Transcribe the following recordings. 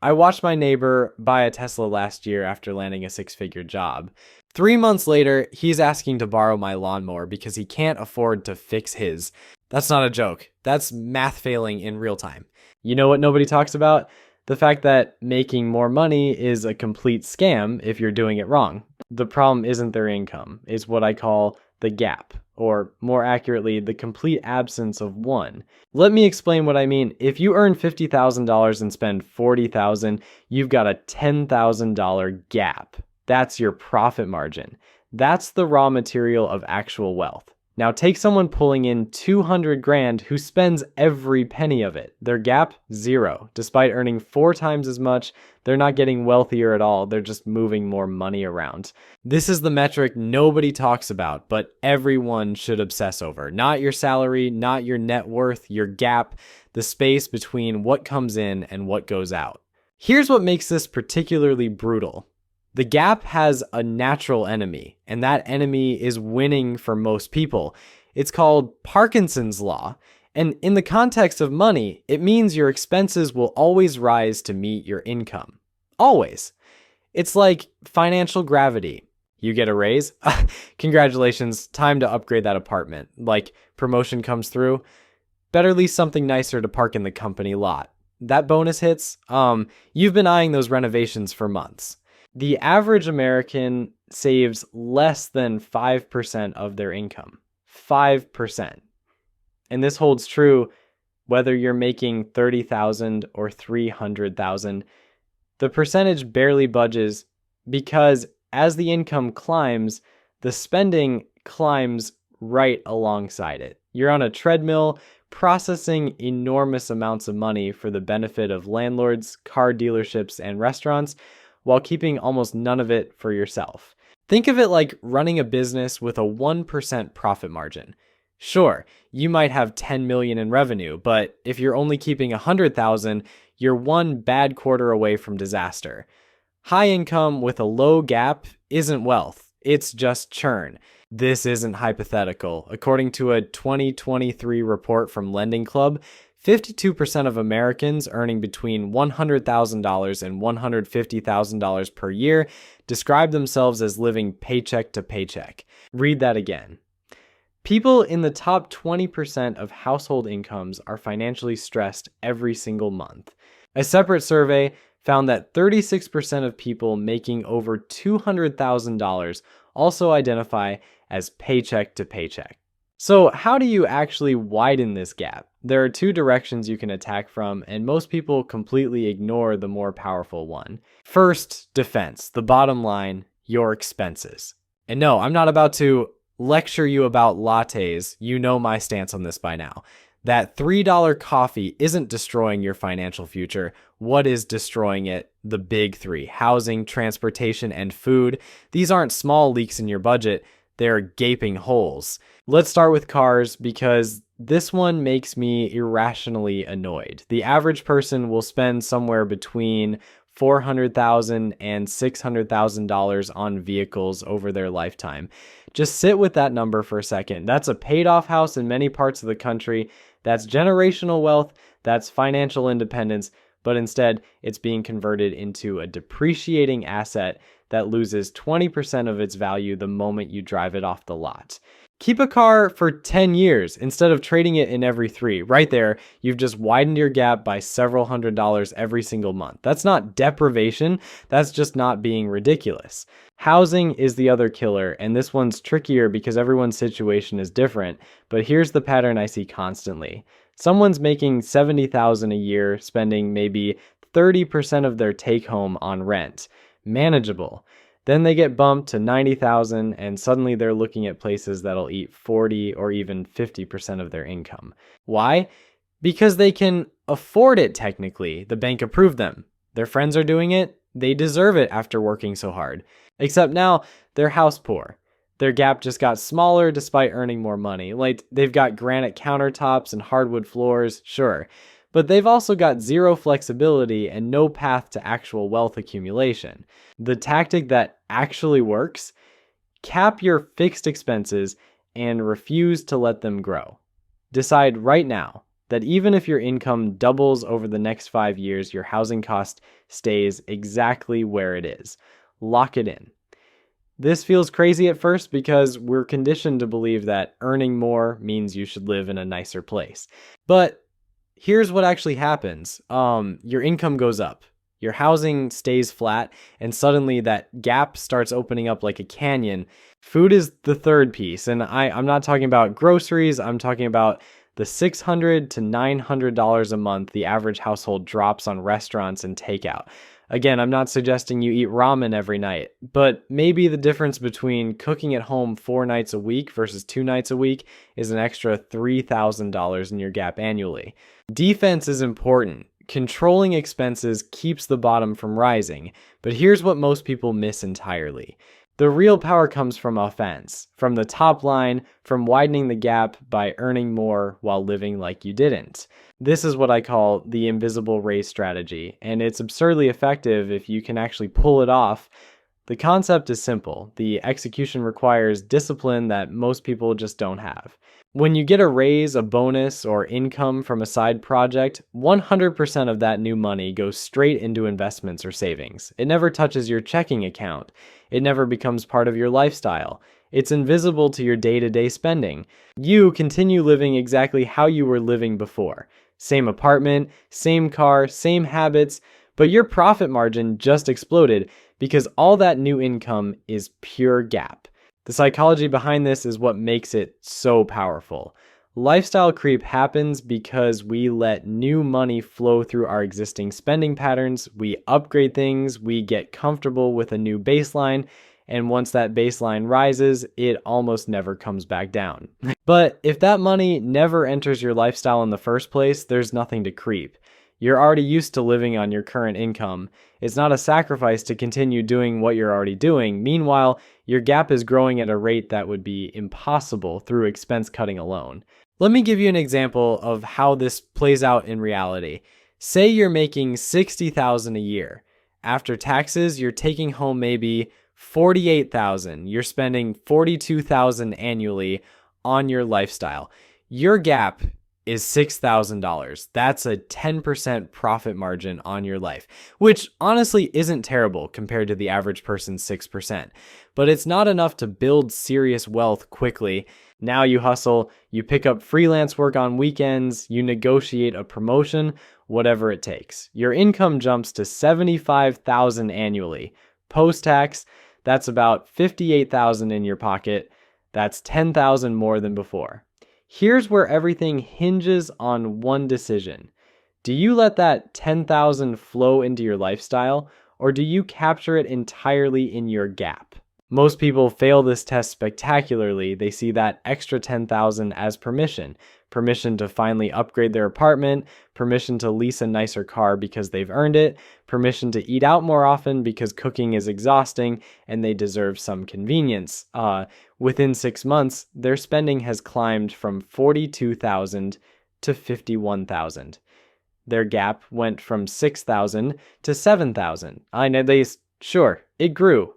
I watched my neighbor buy a Tesla last year after landing a six-figure job. 3 months later, he's asking to borrow my lawnmower because he can't afford to fix his. That's not a joke. That's math failing in real time. You know what nobody talks about? The fact that making more money is a complete scam if you're doing it wrong. The problem isn't their income, it's what I call the gap, or more accurately, the complete absence of one. Let me explain what I mean. If you earn $50,000 and spend $40,000, you've got a $10,000 gap. That's your profit margin. That's the raw material of actual wealth. Now take someone pulling in 200 grand who spends every penny of it. Their gap, zero. Despite earning 4 times as much, they're not getting wealthier at all. They're just moving more money around. This is the metric nobody talks about, but everyone should obsess over. Not your salary, not your net worth, your gap, the space between what comes in and what goes out. Here's what makes this particularly brutal. The gap has a natural enemy, and that enemy is winning for most people. It's called Parkinson's law, and in the context of money, it means your expenses will always rise to meet your income. Always. It's like financial gravity. You get a raise? Congratulations, time to upgrade that apartment. Like, promotion comes through, better lease something nicer to park in the company lot. That bonus hits, you've been eyeing those renovations for months. The average American saves less than 5% of their income. 5%. And this holds true whether you're making $30,000 or $300,000. The percentage barely budges because as the income climbs, the spending climbs right alongside it. You're on a treadmill processing enormous amounts of money for the benefit of landlords, car dealerships, and restaurants, while keeping almost none of it for yourself. Think of it like running a business with a 1% profit margin. Sure, you might have 10 million in revenue, but if you're only keeping 100,000, you're one bad quarter away from disaster. High income with a low gap isn't wealth, it's just churn. This isn't hypothetical. According to a 2023 report from Lending Club, 52% of Americans earning between $100,000 and $150,000 per year describe themselves as living paycheck to paycheck. Read that again. People in the top 20% of household incomes are financially stressed every single month. A separate survey found that 36% of people making over $200,000 also identify as paycheck to paycheck. So how do you actually widen this gap? There are 2 directions you can attack from, and most people completely ignore the more powerful one. First, defense. The bottom line, your expenses. And no, I'm not about to lecture you about lattes. You know my stance on this by now. That $3 coffee isn't destroying your financial future. What is destroying it? The big 3: housing, transportation, and food. These aren't small leaks in your budget. They're gaping holes. Let's start with cars because this one makes me irrationally annoyed. The average person will spend somewhere between $400,000 and $600,000 on vehicles over their lifetime. Just sit with that number for a second. That's a paid-off house in many parts of the country. That's generational wealth. That's financial independence. But instead, it's being converted into a depreciating asset that loses 20% of its value the moment you drive it off the lot. Keep a car for 10 years instead of trading it in every 3. Right there, you've just widened your gap by several $100s every single month. That's not deprivation, that's just not being ridiculous. Housing is the other killer, and this one's trickier because everyone's situation is different, but here's the pattern I see constantly. Someone's making $70,000 a year, spending maybe 30% of their take-home on rent. Manageable. Then they get bumped to $90,000 and suddenly they're looking at places that'll eat 40 or even 50% of their income. Why? Because they can afford it technically. The bank approved them. Their friends are doing it. They deserve it after working so hard. Except now they're house poor. Their gap just got smaller despite earning more money. Like, they've got granite countertops and hardwood floors, sure. But they've also got zero flexibility and no path to actual wealth accumulation. The tactic that actually works: cap your fixed expenses and refuse to let them grow. Decide right now that even if your income doubles over the next 5 years, your housing cost stays exactly where it is. Lock it in. This feels crazy at first because we're conditioned to believe that earning more means you should live in a nicer place. But here's what actually happens. Your income goes up. Your housing stays flat, and suddenly that gap starts opening up like a canyon. Food is the third piece, and I'm not talking about groceries. I'm talking about the $600 to $900 a month the average household drops on restaurants and takeout. Again, I'm not suggesting you eat ramen every night, but maybe the difference between cooking at home 4 nights a week versus 2 nights a week is an extra $3,000 in your gap annually. Defense is important. Controlling expenses keeps the bottom from rising, but here's what most people miss entirely. The real power comes from offense, from the top line, from widening the gap by earning more while living like you didn't. This is what I call the invisible raise strategy, and it's absurdly effective if you can actually pull it off. The concept is simple. The execution requires discipline that most people just don't have. When you get a raise, a bonus, or income from a side project, 100% of that new money goes straight into investments or savings. It never touches your checking account. It never becomes part of your lifestyle. It's invisible to your day-to-day spending. You continue living exactly how you were living before. Same apartment, same car, same habits, but your profit margin just exploded because all that new income is pure gap. The psychology behind this is what makes it so powerful. Lifestyle creep happens because we let new money flow through our existing spending patterns, we upgrade things, we get comfortable with a new baseline, and once that baseline rises, it almost never comes back down. But if that money never enters your lifestyle in the first place, there's nothing to creep. You're already used to living on your current income. It's not a sacrifice to continue doing what you're already doing. Meanwhile, your gap is growing at a rate that would be impossible through expense cutting alone. Let me give you an example of how this plays out in reality. Say you're making $60,000 a year. After taxes, you're taking home maybe $48,000. You're spending $42,000 annually on your lifestyle. Your gap is $6,000. That's a 10% profit margin on your life, which honestly isn't terrible compared to the average person's 6%. But it's not enough to build serious wealth quickly. Now you hustle, you pick up freelance work on weekends, you negotiate a promotion, whatever it takes. Your income jumps to $75,000 annually. Post-tax, that's about $58,000 in your pocket. That's $10,000 more than before. Here's where everything hinges on one decision. Do you let that $10,000 flow into your lifestyle, or do you capture it entirely in your gap? Most people fail this test spectacularly. They see that extra $10,000 as permission to finally upgrade their apartment, permission to lease a nicer car because they've earned it, permission to eat out more often because cooking is exhausting and they deserve some convenience. Within 6 months, their spending has climbed from $42,000 to $51,000. Their gap went from $6,000 to $7,000. I know sure, it grew.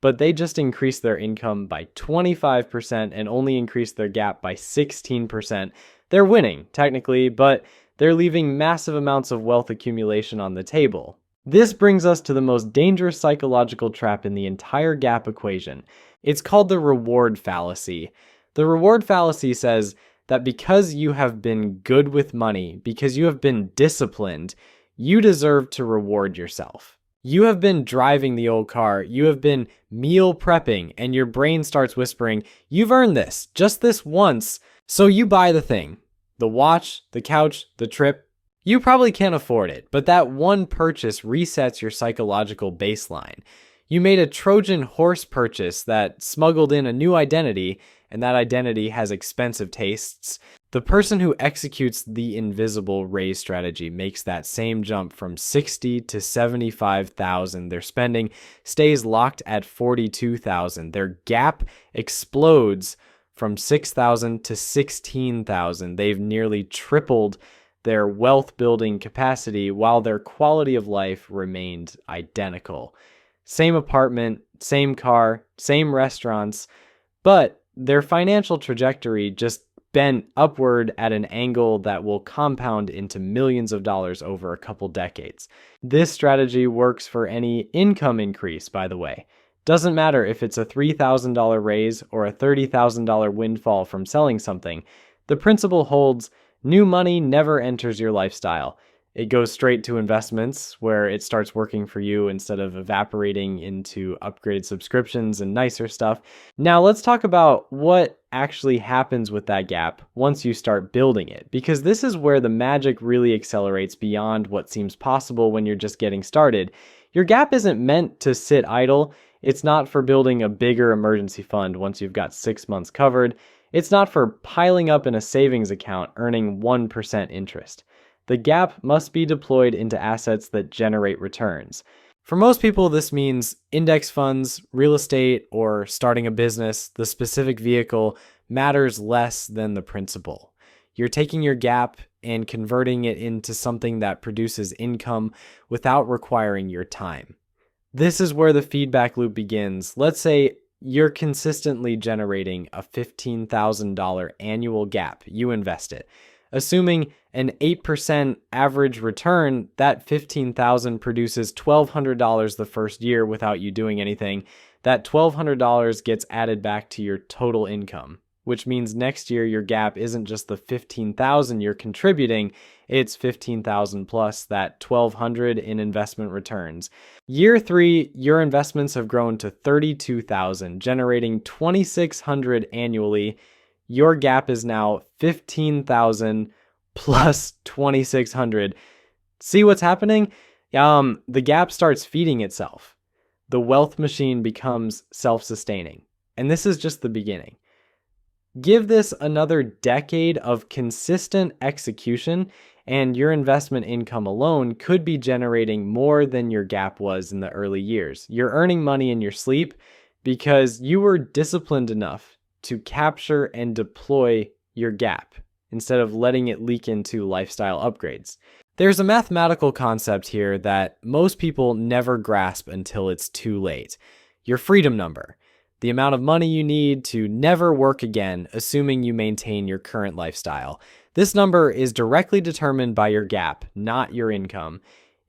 But they just increased their income by 25% and only increased their gap by 16%. They're winning, technically, but they're leaving massive amounts of wealth accumulation on the table. This brings us to the most dangerous psychological trap in the entire gap equation. It's called the reward fallacy. The reward fallacy says that because you have been good with money, because you have been disciplined, you deserve to reward yourself. You have been driving the old car, you have been meal prepping, and your brain starts whispering, you've earned this, just this once, so you buy the thing. The watch, the couch, the trip. You probably can't afford it, but that one purchase resets your psychological baseline. You made a Trojan horse purchase that smuggled in a new identity, and that identity has expensive tastes. The person who executes the invisible raise strategy makes that same jump from $60,000 to $75,000. Their spending stays locked at $42,000. Their gap explodes from $6,000 to $16,000. They've nearly tripled their wealth building capacity while their quality of life remained identical. Same apartment, same car, same restaurants, but their financial trajectory just bent upward at an angle that will compound into millions of dollars over a couple decades. This strategy works for any income increase, by the way. Doesn't matter if it's a $3,000 raise or a $30,000 windfall from selling something. The principle holds: new money never enters your lifestyle. It goes straight to investments, where it starts working for you instead of evaporating into upgraded subscriptions and nicer stuff. Now let's talk about what actually happens with that gap once you start building it, because this is where the magic really accelerates beyond what seems possible when you're just getting started. Your gap isn't meant to sit idle. It's not for building a bigger emergency fund once you've got 6 months covered. It's not for piling up in a savings account earning 1% interest. The gap must be deployed into assets that generate returns. For most people, this means index funds, real estate, or starting a business. The specific vehicle matters less than the principle. You're taking your gap and converting it into something that produces income without requiring your time. This is where the feedback loop begins. Let's say you're consistently generating a $15,000 annual gap. You invest it. Assuming an 8% average return, that $15,000 produces $1,200 the first year without you doing anything. That $1,200 gets added back to your total income, which means next year your gap isn't just the $15,000 you're contributing, it's $15,000 plus that $1,200 in investment returns. Year 3, your investments have grown to $32,000, generating $2,600 annually. Your gap is now $15,000 plus $2,600. See what's happening? The gap starts feeding itself. The wealth machine becomes self-sustaining. And this is just the beginning. Give this another decade of consistent execution, and your investment income alone could be generating more than your gap was in the early years. You're earning money in your sleep because you were disciplined enough to capture and deploy your gap instead of letting it leak into lifestyle upgrades. There's a mathematical concept here that most people never grasp until it's too late. Your freedom number, the amount of money you need to never work again, assuming you maintain your current lifestyle. This number is directly determined by your gap, not your income.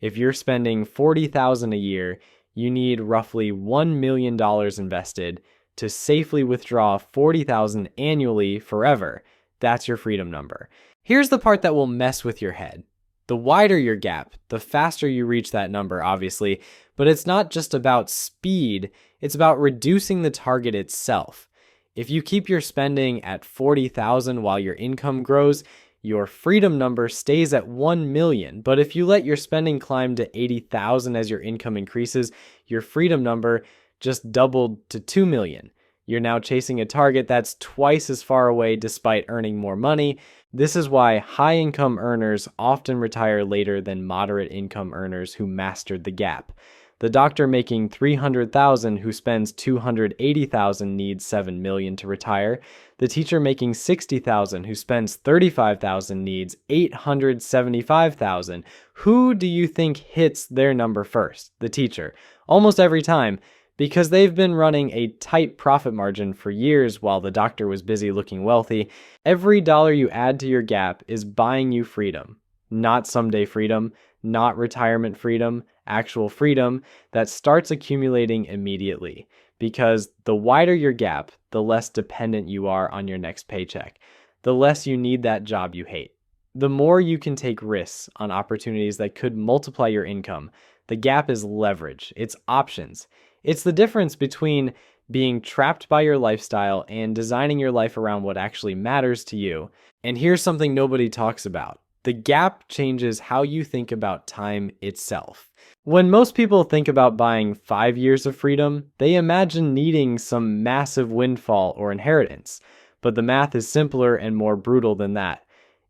If you're spending $40,000 a year, you need roughly $1 million invested to safely withdraw $40,000 annually forever. That's your freedom number. Here's the part that will mess with your head. The wider your gap, the faster you reach that number, obviously, but it's not just about speed, it's about reducing the target itself. If you keep your spending at $40,000 while your income grows, your freedom number stays at 1 million. But if you let your spending climb to $80,000 as your income increases, your freedom number just doubled to 2 million. You're now chasing a target that's twice as far away despite earning more money. This is why high income earners often retire later than moderate income earners who mastered the gap. The doctor making $300,000 who spends $280,000 needs $7 million to retire. The teacher making $60,000 who spends $35,000 needs $875,000. Who do you think hits their number first? The teacher. Almost every time, because they've been running a tight profit margin for years while the doctor was busy looking wealthy. Every dollar you add to your gap is buying you freedom. Not someday freedom, not retirement freedom, actual freedom that starts accumulating immediately. Because the wider your gap, the less dependent you are on your next paycheck. The less you need that job you hate. The more you can take risks on opportunities that could multiply your income. The gap is leverage. It's options. It's the difference between being trapped by your lifestyle and designing your life around what actually matters to you. And here's something nobody talks about. The gap changes how you think about time itself. When most people think about buying 5 years of freedom, they imagine needing some massive windfall or inheritance. But the math is simpler and more brutal than that.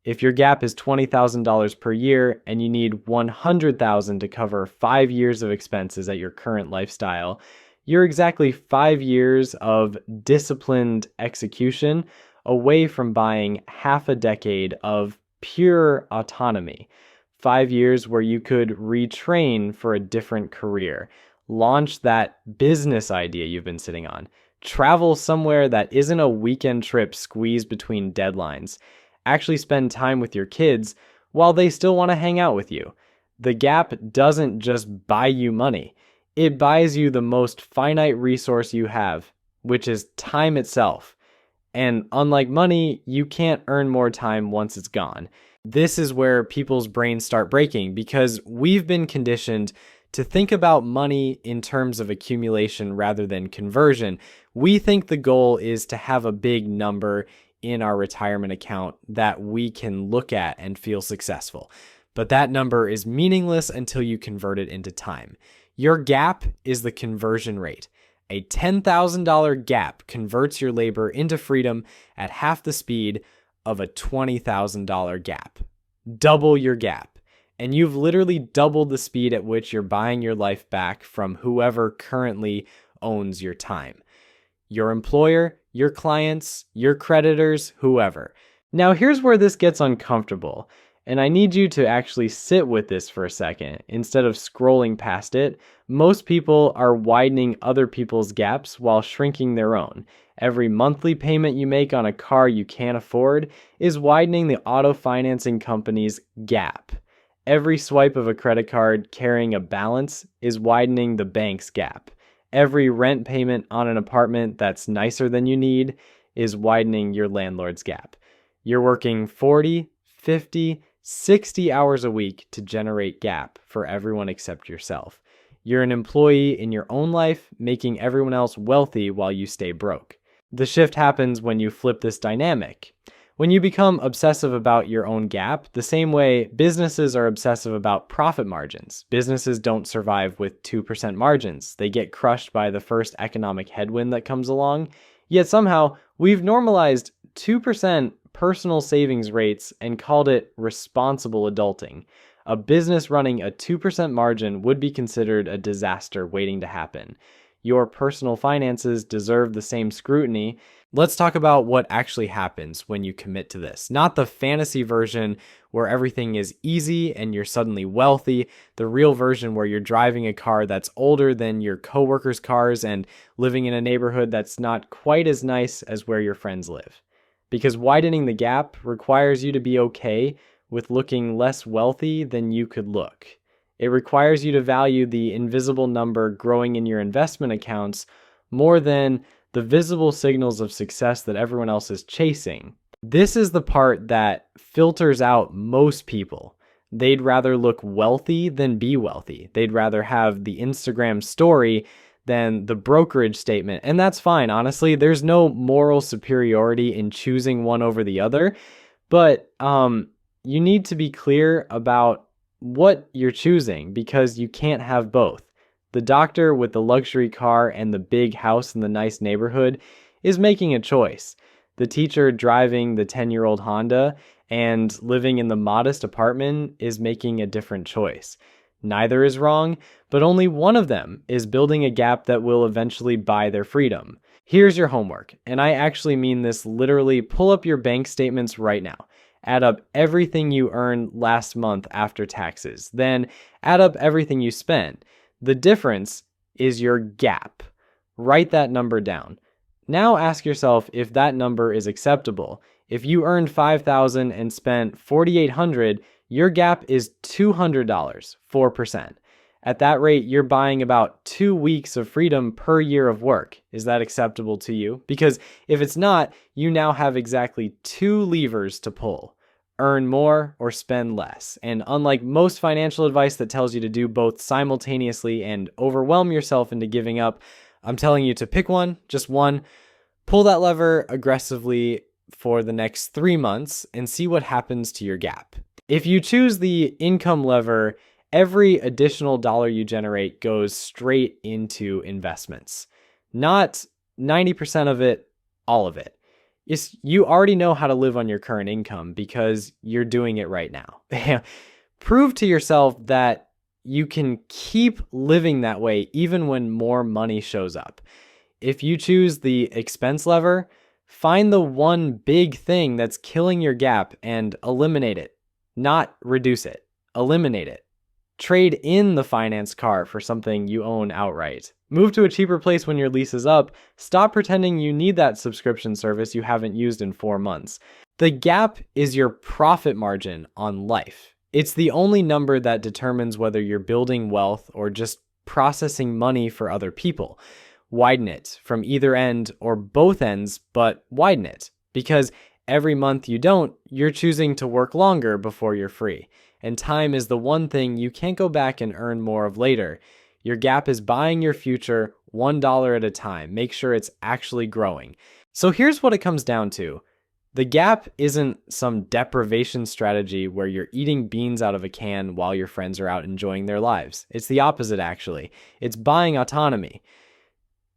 If your gap is $20,000 per year and you need $100,000 to cover 5 years of expenses at your current lifestyle, you're exactly 5 years of disciplined execution away from buying half a decade of pure autonomy. 5 years where you could retrain for a different career, launch that business idea you've been sitting on, Travel somewhere that isn't a weekend trip squeezed between deadlines. Actually spend time with your kids while they still want to hang out with you. The gap doesn't just buy you money. It buys you the most finite resource you have, which is time itself. And unlike money, you can't earn more time once it's gone. This is where people's brains start breaking because we've been conditioned to think about money in terms of accumulation rather than conversion. We think the goal is to have a big number in our retirement account that we can look at and feel successful. But that number is meaningless until you convert it into time. Your gap is the conversion rate. A $10,000 gap converts your labor into freedom at half the speed of a $20,000 gap. Double your gap. And you've literally doubled the speed at which you're buying your life back from whoever currently owns your time. Your employer, your clients, your creditors, whoever. Now here's where this gets uncomfortable. And I need you to actually sit with this for a second instead of scrolling past it. Most people are widening other people's gaps while shrinking their own. Every monthly payment you make on a car you can't afford is widening the auto financing company's gap. Every swipe of a credit card carrying a balance is widening the bank's gap. Every rent payment on an apartment that's nicer than you need is widening your landlord's gap. You're working 40, 50, 60 hours a week to generate gap for everyone except yourself. You're an employee in your own life, making everyone else wealthy while you stay broke. The shift happens when you flip this dynamic. When you become obsessive about your own gap, the same way businesses are obsessive about profit margins. Businesses don't survive with 2% margins. They get crushed by the first economic headwind that comes along. Yet somehow, we've normalized 2% personal savings rates and called it responsible adulting. A business running a 2% margin would be considered a disaster waiting to happen. Your personal finances deserve the same scrutiny. Let's talk about what actually happens when you commit to this. Not the fantasy version where everything is easy and you're suddenly wealthy, the real version where you're driving a car that's older than your coworkers' cars and living in a neighborhood that's not quite as nice as where your friends live. Because widening the gap requires you to be okay with looking less wealthy than you could look. It requires you to value the invisible number growing in your investment accounts more than the visible signals of success that everyone else is chasing. This is the part that filters out most people. They'd rather look wealthy than be wealthy. They'd rather have the Instagram story than the brokerage statement. And that's fine. Honestly, there's no moral superiority in choosing one over the other. But you need to be clear about what you're choosing because you can't have both. The doctor with the luxury car and the big house in the nice neighborhood is making a choice. The teacher driving the 10-year-old Honda and living in the modest apartment is making a different choice. Neither is wrong, but only one of them is building a gap that will eventually buy their freedom. Here's your homework, and I actually mean this literally. Pull up your bank statements right now. Add up everything you earned last month after taxes. Then add up everything you spent. The difference is your gap. Write that number down. Now ask yourself if that number is acceptable. If you earned $5,000 and spent $4,800, your gap is $200, 4%. At that rate, you're buying about 2 weeks of freedom per year of work. Is that acceptable to you? Because if it's not, you now have exactly 2 levers to pull. Earn more or spend less. And unlike most financial advice that tells you to do both simultaneously and overwhelm yourself into giving up, I'm telling you to pick one, just one. Pull that lever aggressively for the next 3 months and see what happens to your gap. If you choose the income lever, every additional dollar you generate goes straight into investments. Not 90% of it, all of it. You already know how to live on your current income because you're doing it right now. Prove to yourself that you can keep living that way even when more money shows up. If you choose the expense lever, find the one big thing that's killing your gap and eliminate it. Not reduce it. Eliminate it. Trade in the finance car for something you own outright. Move to a cheaper place when your lease is up. Stop pretending you need that subscription service you haven't used in 4 months. The gap is your profit margin on life. It's the only number that determines whether you're building wealth or just processing money for other people. Widen it from either end or both ends, but widen it. Because every month you don't, you're choosing to work longer before you're free. And time is the one thing you can't go back and earn more of later. Your gap is buying your future $1 at a time. Make sure it's actually growing. So here's what it comes down to. The gap isn't some deprivation strategy where you're eating beans out of a can while your friends are out enjoying their lives. It's the opposite, actually. It's buying autonomy.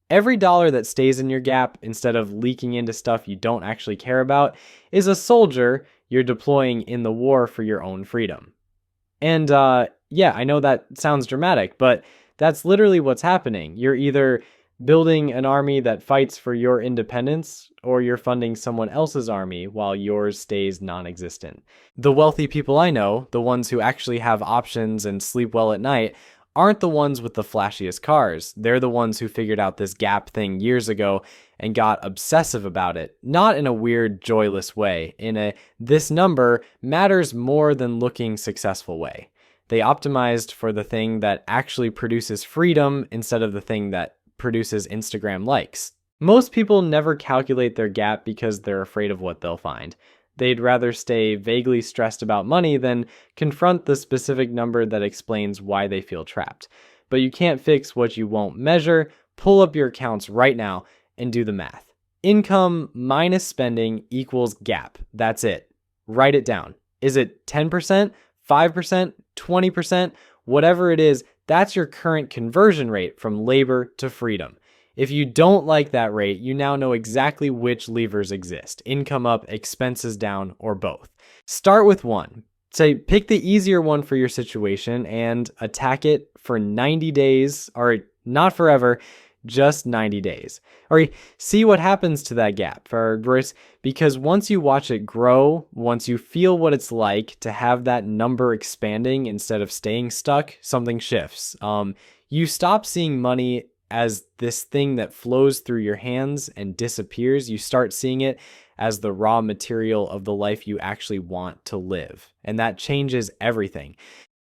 Every dollar that stays in your gap instead of leaking into stuff you don't actually care about is a soldier you're deploying in the war for your own freedom. And yeah, I know that sounds dramatic, but that's literally what's happening. You're either building an army that fights for your independence, or you're funding someone else's army while yours stays non-existent. The wealthy people I know, the ones who actually have options and sleep well at night, aren't the ones with the flashiest cars. They're the ones who figured out this gap thing years ago and got obsessive about it. Not in a weird, joyless way, in a this number matters more than looking successful way. They optimized for the thing that actually produces freedom instead of the thing that produces Instagram likes. Most people never calculate their gap because they're afraid of what they'll find. They'd rather stay vaguely stressed about money than confront the specific number that explains why they feel trapped. But you can't fix what you won't measure. Pull up your accounts right now and do the math. Income minus spending equals gap. That's it. Write it down. Is it 10%, 5%, 20%? Whatever it is, that's your current conversion rate from labor to freedom. If you don't like that rate, you now know exactly which levers exist: income up, expenses down, or both. Start with one. Say, pick the easier one for your situation and attack it for 90 days, or not forever, just 90 days. Or see what happens to that gap. Because once you watch it grow, once you feel what it's like to have that number expanding instead of staying stuck, something shifts. You stop seeing money as this thing that flows through your hands and disappears. You start seeing it as the raw material of the life you actually want to live. And that changes everything.